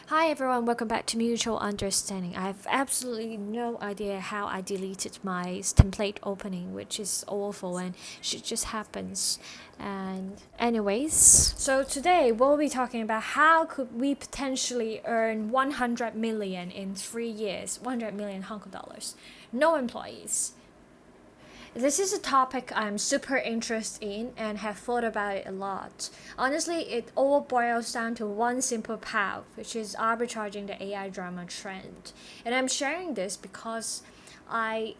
Hi everyone, welcome back to Mutual Understanding. I have absolutely no idea how I deleted my template opening, which is awful and shit just happens. And anyways, so today we'll be talking about how could we potentially earn 100 million in 3 years, 100 million Hong Kong dollars. No employees. This is a topic I'm super interested in and have thought about it a lot. Honestly, it all boils down to one simple path, which is arbitraging the AI drama trend. And I'm sharing this because I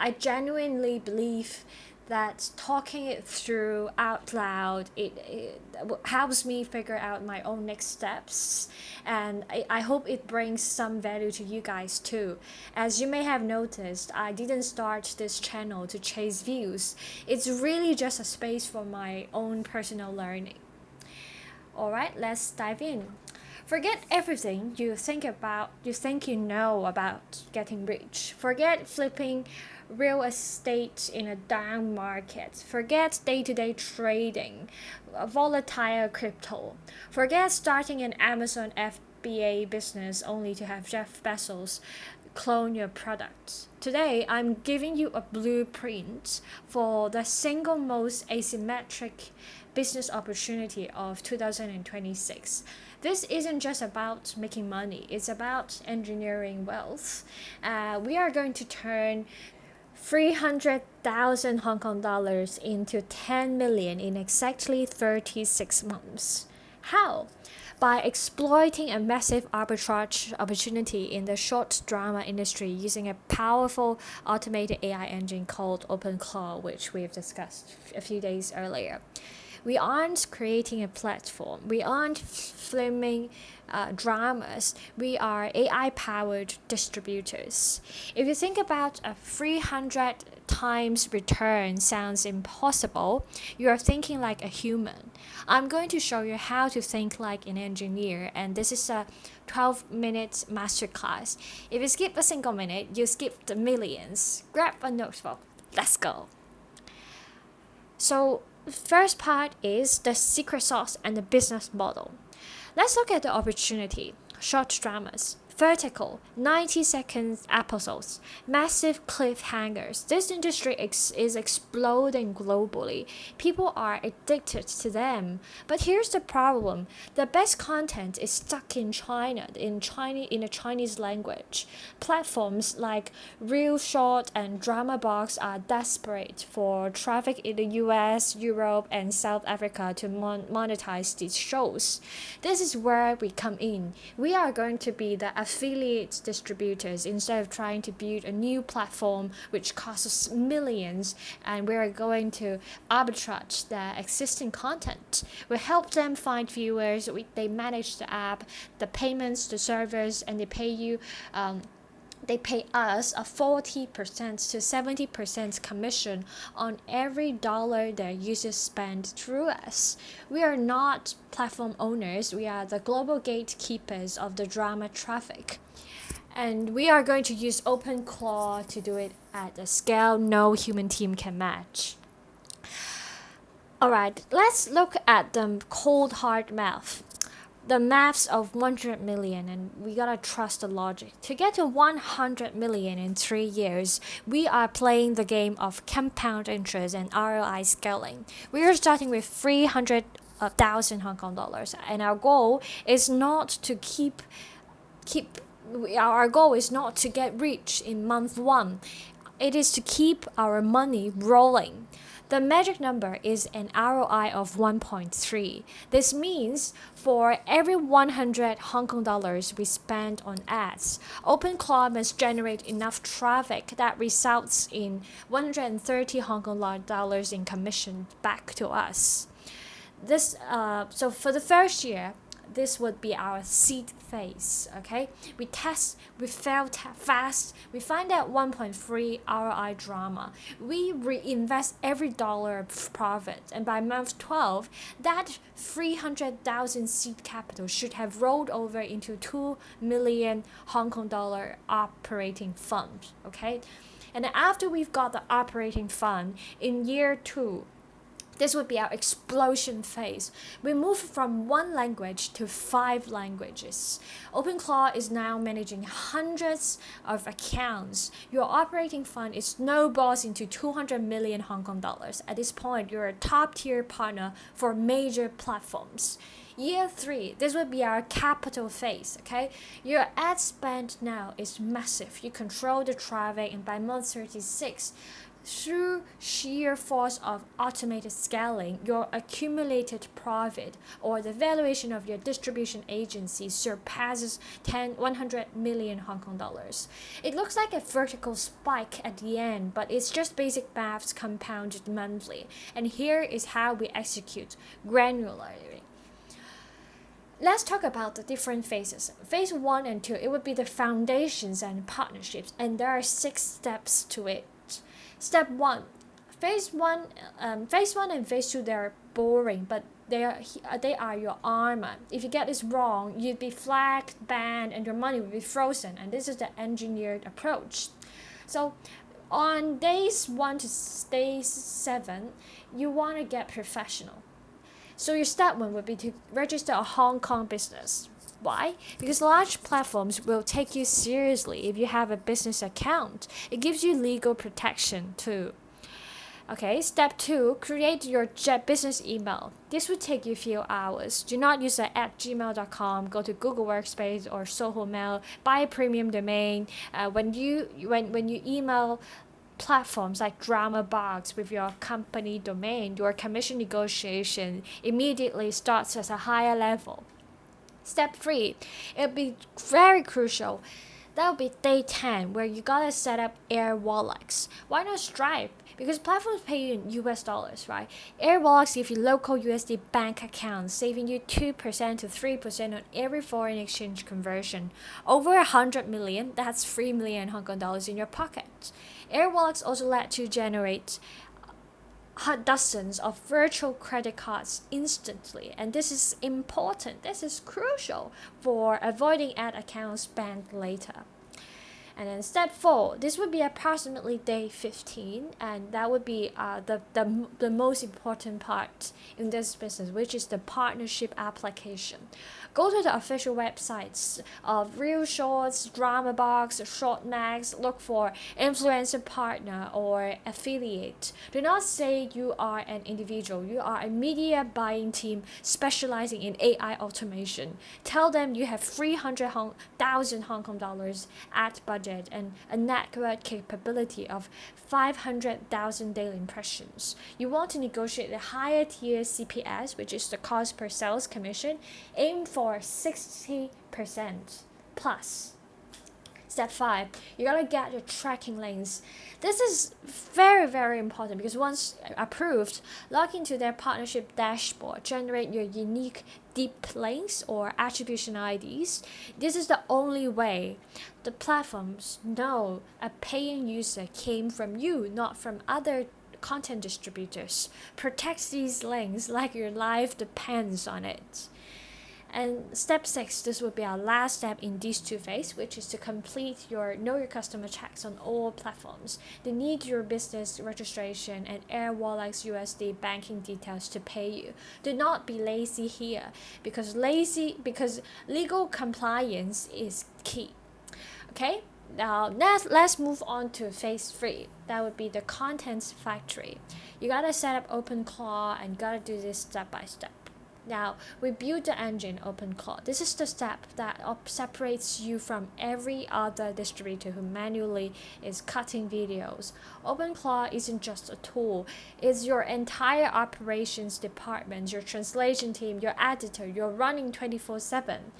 I genuinely believe that talking it through out loud it helps me figure out my own next steps, and I hope it brings some value to you guys too. As you may have noticed, I didn't start this channel to chase views. It's really just a space for my own personal learning. Alright, let's dive in. Forget everything you think you know about getting rich. Forget flipping real estate in a down market. Forget day-to-day trading, volatile crypto. Forget starting an Amazon FBA business only to have Jeff Bezos clone your product. Today, I'm giving you a blueprint for the single most asymmetric business opportunity of 2026. This isn't just about making money, it's about engineering wealth. We are going to turn 300,000 Hong Kong dollars into 10 million in exactly 36 months. How? By exploiting a massive arbitrage opportunity in the short drama industry using a powerful automated AI engine called OpenClaw, which we've discussed a few days earlier. We aren't creating a platform. We aren't filming dramas. We are AI powered distributors. If you think about a 300 times return sounds impossible, you are thinking like a human. I'm going to show you how to think like an engineer, and this is a 12-minute masterclass. If you skip a single minute, you skip the millions. Grab a notebook. Let's go. So, the first part is the secret sauce and the business model. Let's look at the opportunity. Short dramas, vertical, 90 seconds episodes, massive cliffhangers. This industry is exploding globally. People are addicted to them. But here's the problem. The best content is stuck in China, in the Chinese language. Platforms like ReelShort and DramaBox are desperate for traffic in the US, Europe, and South Africa to monetize these shows. This is where we come in. We are going to be the affiliate distributors instead of trying to build a new platform which costs millions, and we're going to arbitrage the existing content. We help them find viewers, they manage the app, the payments, the servers, and they pay us a 40% to 70% commission on every dollar their users spend through us. We are not platform owners, we are the global gatekeepers of the drama traffic. And we are going to use OpenClaw to do it at a scale no human team can match. Alright, let's look at the cold hard math. The maths of 100 million, and we gotta trust the logic. To get to 100 million in 3 years, we are playing the game of compound interest and ROI scaling. We are starting with 300,000 Hong Kong dollars, and our goal is not to our goal is not to get rich in month 1. It is to keep our money rolling. The magic number is an ROI of 1.3. This means for every 100 Hong Kong dollars we spend on ads, OpenClaw must generate enough traffic that results in 130 Hong Kong dollars in commission back to us. So for the first year, this would be our seed phase. Okay, we test, we fail fast, we find out 1.3 ROI drama, we reinvest every dollar of profit, and by month 12 that 300,000 seed capital should have rolled over into 2 million Hong Kong dollar operating fund. Okay, and after we've got the operating fund in year 2, This would be our explosion phase. We move from 1 language to 5 languages. OpenClaw is now managing hundreds of accounts. Your operating fund is snowballs into 200 million Hong Kong dollars. At this point, you're a top tier partner for major platforms. Year 3, this would be our capital phase, okay? Your ad spend now is massive. You control the traffic, and by month 36, through sheer force of automated scaling, your accumulated profit or the valuation of your distribution agency surpasses 100 million Hong Kong dollars. It looks like a vertical spike at the end, but it's just basic maths compounded monthly. And here is how we execute granularly. Let's talk about the different phases. Phase 1 and 2, it would be the foundations and partnerships, and there are 6 steps to it. Step 1, phase 1 and phase 2, they're boring, but they are your armor. If you get this wrong, you'd be flagged, banned, and your money would be frozen. And this is the engineered approach. So on days 1 to day 7, you want to get professional. So your step 1 would be to register a Hong Kong business. Why? Because large platforms will take you seriously if you have a business account. It gives you legal protection too. Okay, step 2, create your business email. This would take you a few hours. Do not use it at gmail.com. Go to Google Workspace or Soho Mail. Buy a premium domain. When you email platforms like DramaBox with your company domain, your commission negotiation immediately starts at a higher level. Step 3, it'll be very crucial. That'll be day 10, where you gotta set up Airwallex. Why not Stripe? Because platforms pay you in US dollars, right? Airwallex gives you local USD bank accounts, saving you 2% to 3% on every foreign exchange conversion. Over 100 million, that's 3 million Hong Kong dollars in your pocket. Airwallex also lets you generate dozens of virtual credit cards instantly, and this is important. This is crucial for avoiding ad accounts banned later. And then step 4, this would be approximately day 15, and that would be the most important part in this business, which is the partnership application. Go to the official websites of ReelShort, DramaBox, Shortmax. Look for influencer partner or affiliate. Do not say you are an individual. You are a media buying team specializing in AI automation. Tell them you have 300,000 Hong Kong dollars ad budget and a network capability of 500,000 daily impressions. You want to negotiate the higher tier CPS, which is the cost per sales commission. Aim for 60% plus. Step 5, you gotta get your tracking links. This is very, very important because once approved, log into their partnership dashboard, generate your unique deep links or attribution IDs. This is the only way the platforms know a paying user came from you, not from other content distributors. Protect these links like your life depends on it. And step 6, this will be our last step in these 2 phases, which is to complete your know your customer checks on all platforms. They need your business registration and Airwallex USD banking details to pay you. Do not be lazy here because legal compliance is key. Okay? Now let's move on to phase 3. That would be the contents factory. You gotta set up OpenClaw and gotta do this step by step. Now, we build the engine OpenClaw. This is the step that separates you from every other distributor who manually is cutting videos. OpenClaw isn't just a tool. It's your entire operations department, your translation team, your editor. You're running 24/7.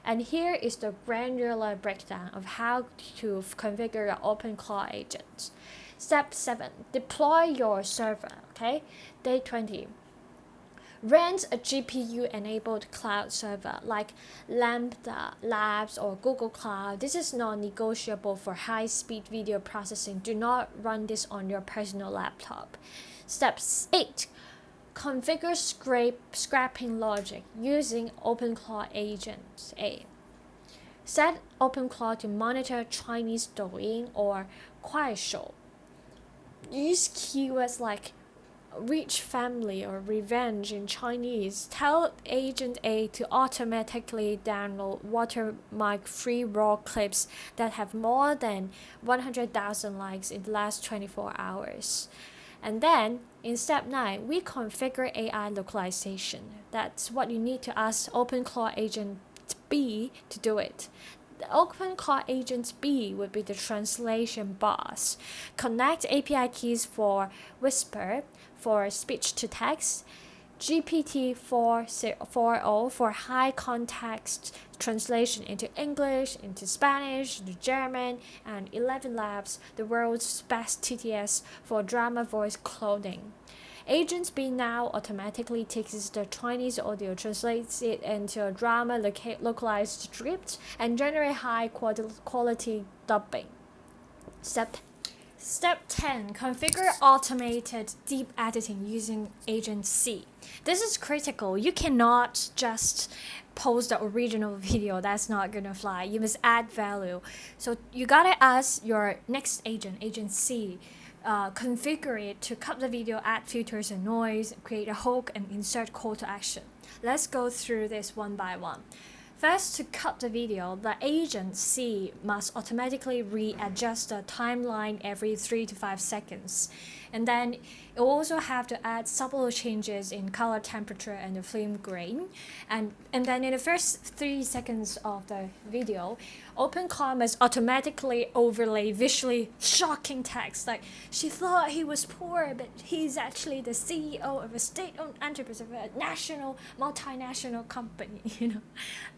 And here is the granular breakdown of how to configure your OpenClaw agent. Step 7, deploy your server, okay? Day 20. Rent a GPU-enabled cloud server like Lambda Labs or Google Cloud. This is non-negotiable for high-speed video processing. Do not run this on your personal laptop. Step 8. Configure scrapping logic using OpenClaw Agent A. Set OpenClaw to monitor Chinese Douyin or Kuaishou. Use keywords like reach family or revenge in Chinese, tell Agent A to automatically download watermark free raw clips that have more than 100,000 likes in the last 24 hours. And then in step 9, we configure AI localization. That's what you need to ask OpenClaw Agent B to do it. The OpenClaw Agent B would be the translation boss. Connect API keys for Whisper for speech to text, GPT-4.0 for high context translation into English, into Spanish, into German, and 11 Labs, the world's best TTS for drama voice cloning. Agent B now automatically takes the Chinese audio, translates it into a drama localized script, and generate high quality dubbing. Step 10. Configure automated deep editing using Agent C. This is critical. You cannot just post the original video. That's not gonna fly. You must add value. So you gotta ask your next agent, Agent C, configure it to cut the video, add filters and noise, create a hook, and insert call to action. Let's go through this one by one. First, to cut the video, the Agent C must automatically readjust the timeline every 3 to 5 seconds. And then it will also have to add subtle changes in color temperature and the film grain. And then in the first 3 seconds of the video, OpenClaw must automatically overlay visually shocking text like, she thought he was poor, but he's actually the CEO of a state-owned enterprise of a national, multinational company,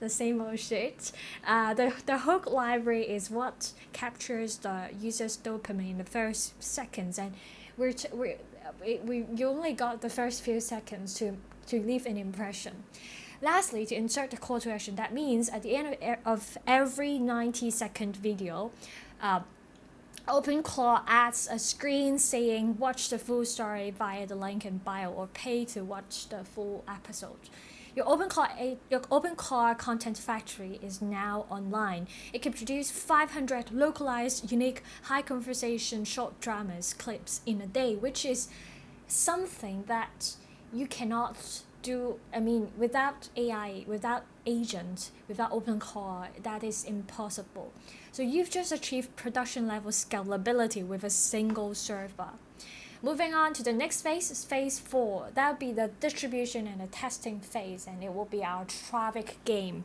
the same old shit. The hook library is what captures the user's dopamine in the first seconds, and you only got the first few seconds to leave an impression. Lastly, to insert the call to action, that means at the end of every 90-second video, OpenClaw adds a screen saying watch the full story via the link in bio or pay to watch the full episode. Your OpenClaw Content Factory is now online. It can produce 500 localized, unique, high conversation short dramas clips in a day, which is something that you cannot do. Without AI, without agent, without OpenClaw, that is impossible. So you've just achieved production level scalability with a single server. Moving on to the next phase is phase 4. That will be the distribution and the testing phase, and it will be our traffic game.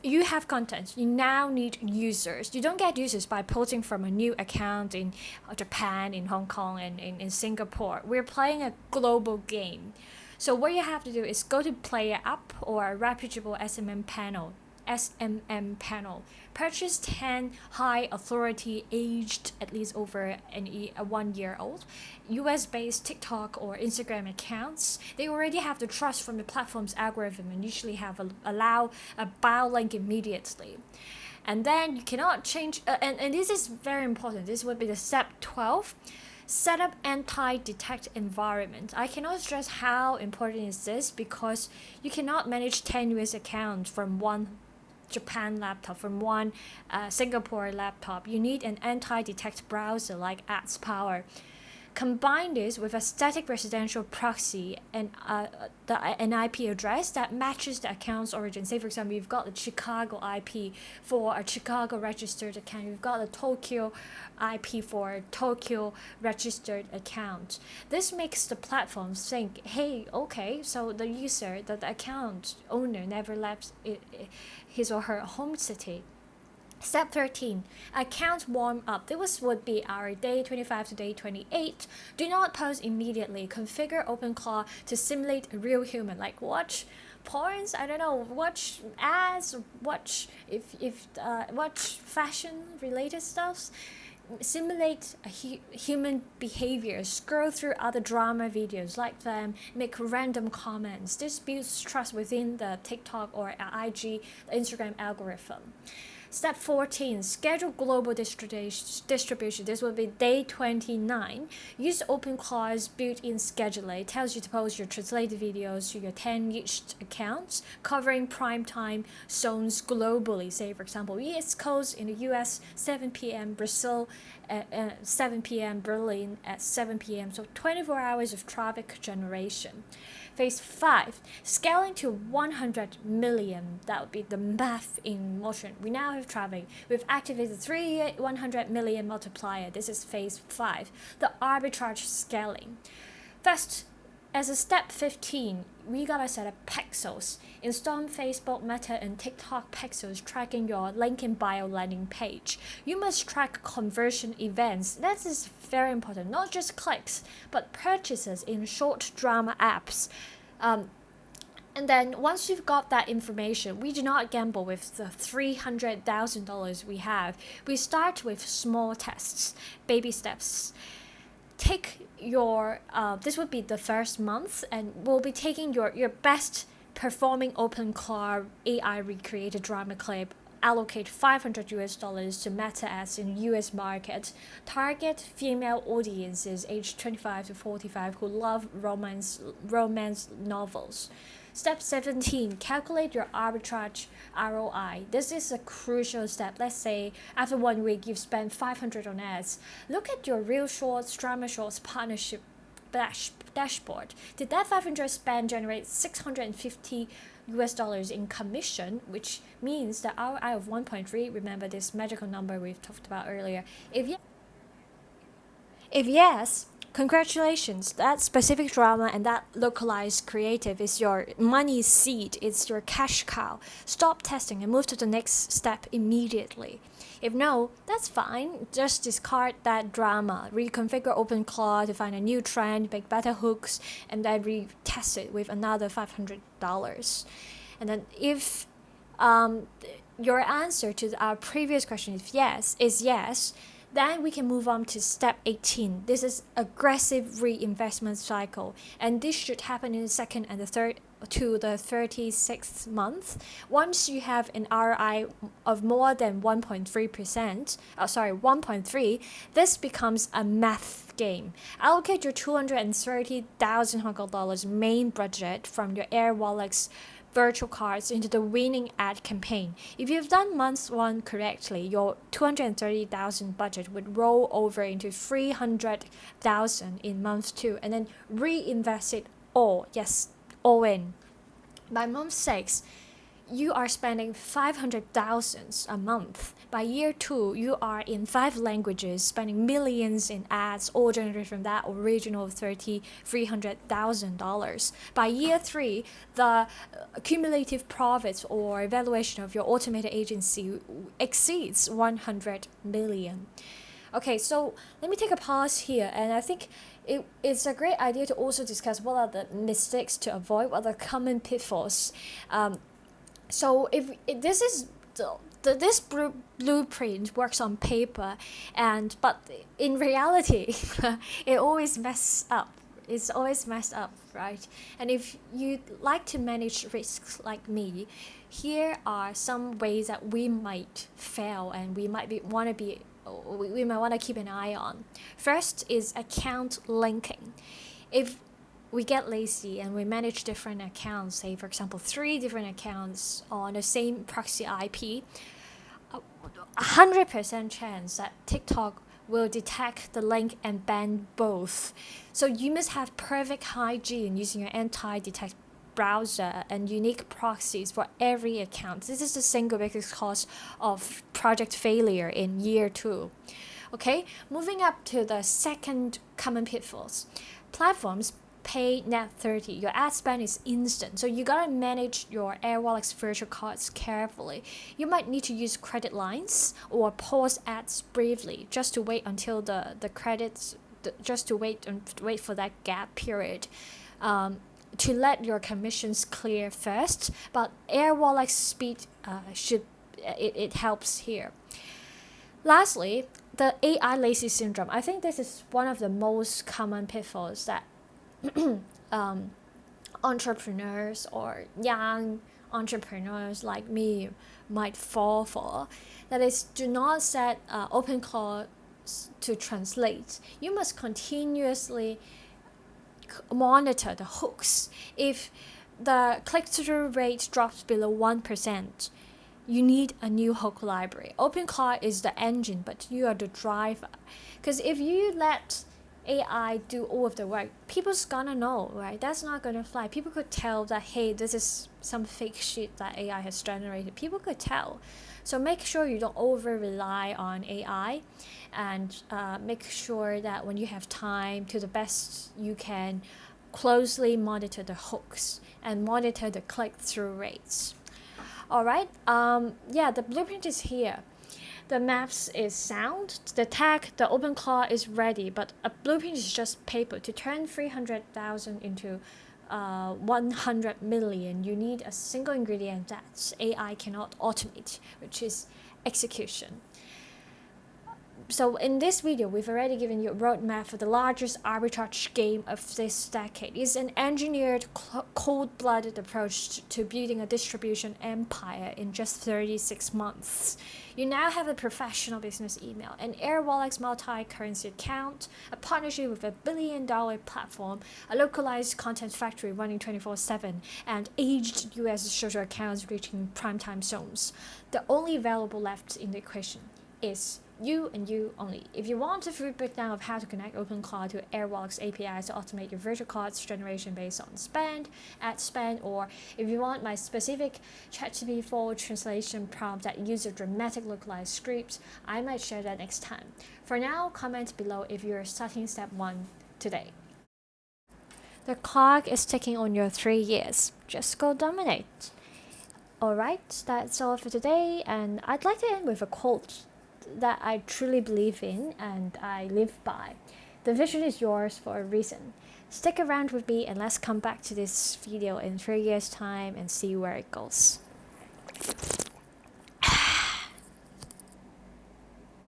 You have content. You now need users. You don't get users by posting from a new account in Japan, in Hong Kong, and in Singapore. We're playing a global game. So what you have to do is go to Player App or a reputable SMM panel. Purchase 10 high authority aged at least over a 1 year old US-based TikTok or Instagram accounts. They already have the trust from the platform's algorithm and usually have allow a bio link immediately. And then you cannot change, and this is very important. This would be the step 12. Set up anti-detect environment. I cannot stress how important is this because you cannot manage 10 US accounts from one Japan laptop, from one Singapore laptop. You need an anti-detect browser like AdSpower. Combine this with a static residential proxy and an IP address that matches the account's origin. Say, for example, you've got the Chicago IP for a Chicago registered account. You've got the Tokyo IP for a Tokyo registered account. This makes the platforms think, hey, okay, so the user, the account owner never left his or her home city. Step 13. Account warm up. This would be our day 25 to day 28. Do not post immediately. Configure OpenClaw to simulate a real human. Like watch porns, I don't know, watch ads, watch watch fashion related stuffs. Simulate a human behavior, scroll through other drama videos, like them, make random comments. This builds trust within the TikTok or IG, the Instagram algorithm. Step 14, schedule global distribution. This will be day 29. Use OpenClaw's built-in scheduler. It tells you to post your translated videos to your 10 each accounts, covering prime time zones globally. Say, for example, East Coast in the US, 7 p.m., Brazil at 7 p.m., Berlin at 7 p.m. So 24 hours of traffic generation. Phase 5, scaling to 100 million. That would be the math in motion. We now have traffic. We've activated 100 million multiplier. This is phase 5, the arbitrage scaling. First, as a step 15, we gotta set up pixels. Install Facebook, Meta, and TikTok pixels tracking your link in bio landing page. You must track conversion events. That is very important. Not just clicks, but purchases in short drama apps. And then once you've got that information, we do not gamble with the $300,000 we have. We start with small tests, baby steps. Take your this would be the first month, and we'll be taking your best performing OpenClaw AI recreated drama clip, allocate $500 to Meta ads in US market, target female audiences aged 25 to 45 who love romance novels. Step 17, calculate your arbitrage ROI. This is a crucial step. Let's say after 1 week you've spent $500 on ads. Look at your ReelShort, DramaBox partnership dashboard. Did that $500 spend generate $650 in commission, which means the ROI of 1.3, remember this magical number we've talked about earlier. If yes, congratulations, that specific drama and that localized creative is your money seed, it's your cash cow. Stop testing and move to the next step immediately. If no, that's fine, just discard that drama, reconfigure OpenClaw to find a new trend, make better hooks, and then retest it with another $500. And then if your answer to our previous question is yes, then we can move on to step 18. This is aggressive reinvestment cycle, and this should happen in the second and the third to the 36th month. Once you have an ROI of more than 1.3%, this becomes a math game. Allocate your 230,000 Hong Kong dollars main budget from your Airwallex virtual cards into the winning ad campaign. If you've done month 1 correctly, your 230,000 budget would roll over into 300,000 in month 2 and then reinvest it all in. By month 6, you are spending 500,000 a month. By year 2, you are in 5 languages, spending millions in ads, all generated from that original $300,000. By year 3, the cumulative profits or valuation of your automated agency exceeds 100 million. Okay, so let me take a pause here, and I think it's a great idea to also discuss what are the mistakes to avoid, what are the common pitfalls. So if this is this blueprint works on paper, but in reality, it always messes up. It's always messed up, right? And if you like to manage risks like me, here are some ways that we might fail and we might want to keep an eye on. First is account linking. If we get lazy and we manage different accounts, say for example 3 different accounts on the same proxy IP, 100% chance that TikTok will detect the link and ban both. So you must have perfect hygiene using your anti-detect browser and unique proxies for every account. This is the single biggest cause of project failure in year 2. Okay, moving up to the second common pitfalls. Platforms pay net 30. Your ad spend is instant, so you gotta manage your Airwallex virtual cards carefully. You might need to use credit lines or pause ads briefly just to wait until the credits, just to wait for that gap period. To let your commissions clear first, but Airwallex speed it helps here. Lastly, the AI lazy syndrome. I think this is one of the most common pitfalls that entrepreneurs or young entrepreneurs like me might fall for. That is, do not set OpenClaw to translate. You must continuously monitor the hooks. If the click-through rate drops below 1%, you need a new hook library. OpenClaw is the engine, but you are the driver. Because if you let AI do all of the work, people's gonna know, right? That's not gonna fly. People could tell that, hey, this is some fake shit that AI has generated. People could tell. So make sure you don't over rely on AI, and make sure that when you have time, to the best you can, closely monitor the hooks and monitor the click-through rates. All right, yeah, the blueprint is here. The maps is sound, the tag, the OpenClaw is ready, but a blueprint is just paper. To turn 300,000 into 100 million, you need a single ingredient that AI cannot automate, which is execution. So in this video, we've already given you a roadmap for the largest arbitrage game of this decade. It's an engineered, cold-blooded approach to building a distribution empire in just 36 months. You now have a professional business email, an Airwallex multi-currency account, a partnership with a billion-dollar platform, a localized content factory running 24/7, and aged US social accounts reaching primetime zones. The only variable left in the equation is you and you only. If you want a full breakdown of how to connect OpenClaw to Airwallex APIs to automate your virtual cards generation based on spend, ad spend, or if you want my specific ChatGPT-4 translation prompt that uses dramatic localized scripts, I might share that next time. For now, comment below if you're starting step 1 today. The clock is ticking on your 3 years. Just go dominate. Alright, that's all for today, and I'd like to end with a quote that I truly believe in and I live by. The vision is yours for a reason. Stick around with me and let's come back to this video in 3 years' time and see where it goes.